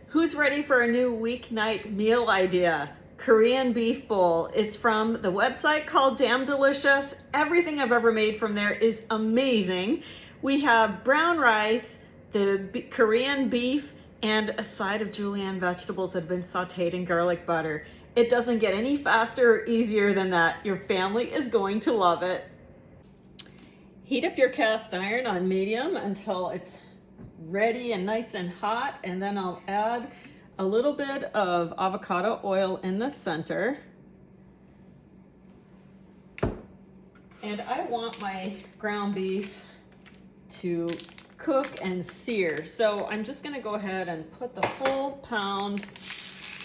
Who's ready for a new weeknight meal idea? Korean beef bowl. It's from the website called Damn Delicious. Everything I've ever made from there is amazing. We have brown rice, the Korean beef, and a side of julienne vegetables that have been sauteed in garlic butter. It doesn't get any faster or easier than that. Your family is going to love it. Heat up your cast iron on medium until it's ready and nice and hot, and then I'll add a little bit of avocado oil in the center. And I want my ground beef to cook and sear. So I'm just gonna go ahead and put the full pound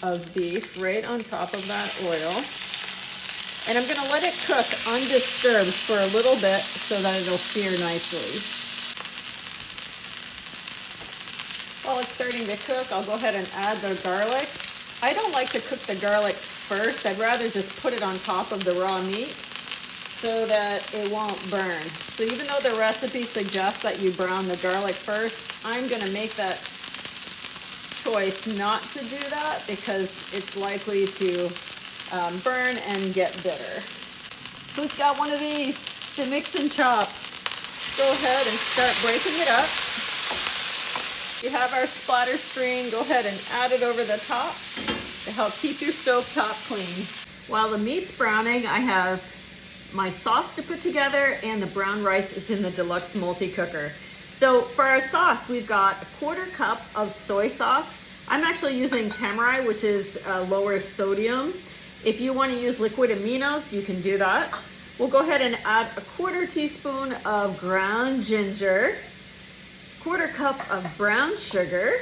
of beef right on top of that oil. And I'm gonna let it cook undisturbed for a little bit so that it'll sear nicely. While it's starting to cook, I'll go ahead and add the garlic. I don't like to cook the garlic first. I'd rather just put it on top of the raw meat so that it won't burn. So even though the recipe suggests that you brown the garlic first, I'm gonna make that choice not to do that because it's likely to burn and get bitter. Who's got one of these to mix and chop? Go ahead and start breaking it up. You have our splatter screen, go ahead and add it over the top to help keep your stove top clean. While the meat's browning, I have my sauce to put together, and the brown rice is in the deluxe multi-cooker. So for our sauce, we've got a 1/4 cup of soy sauce. I'm actually using Tamari, which is lower sodium. If you want to use liquid aminos, you can do that. We'll go ahead and add a 1/4 teaspoon of ground ginger, 1/4 cup of brown sugar,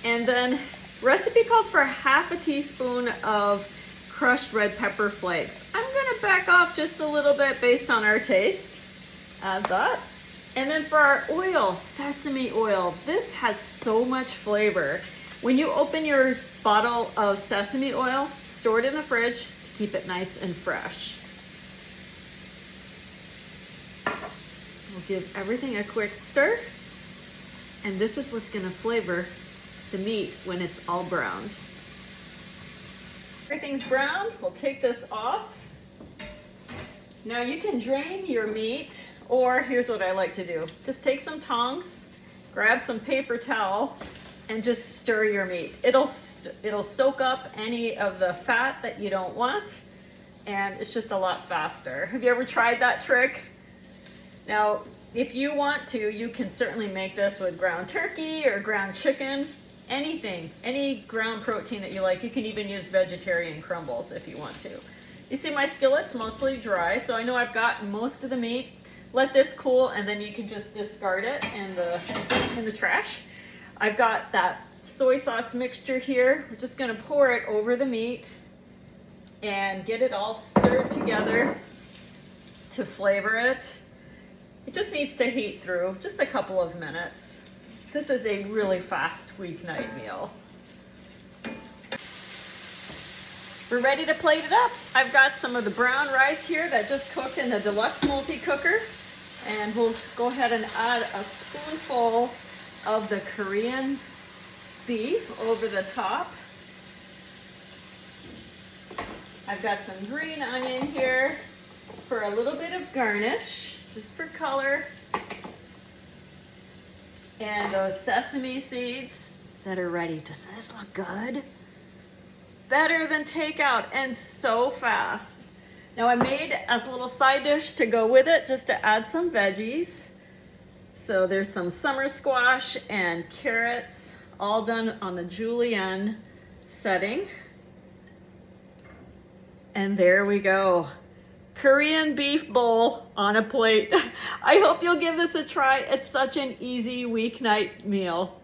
and then recipe calls for 1/2 teaspoon of crushed red pepper flakes. I'm gonna back off just a little bit based on our taste. Add that. And then for our oil, sesame oil. This has so much flavor. When you open your bottle of sesame oil, store it in the fridge to keep it nice and fresh. We'll give everything a quick stir. And this is what's gonna flavor the meat when it's all browned. Everything's browned, we'll take this off. Now you can drain your meat, or here's what I like to do. Just take some tongs, grab some paper towel, and just stir your meat. It'll soak up any of the fat that you don't want, and it's just a lot faster. Have you ever tried that trick? Now, if you want to, you can certainly make this with ground turkey or ground chicken, anything, any ground protein that you like. You can even use vegetarian crumbles if you want to. You see my skillet's mostly dry, so I know I've got most of the meat. Let this cool, and then you can just discard it in the trash. I've got that soy sauce mixture here. We're just gonna pour it over the meat and get it all stirred together to flavor it. It just needs to heat through, just a couple of minutes. This is a really fast weeknight meal. We're ready to plate it up. I've got some of the brown rice here that just cooked in the deluxe multi-cooker, and we'll go ahead and add a spoonful of the Korean beef over the top. I've got some green onion here for a little bit of garnish, just for color. And those sesame seeds that are ready. Does this look good? Better than takeout, and so fast. Now I made as a little side dish to go with it, just to add some veggies. So there's some summer squash and carrots, all done on the julienne setting. And there we go. Korean beef bowl on a plate. I hope you'll give this a try. It's such an easy weeknight meal.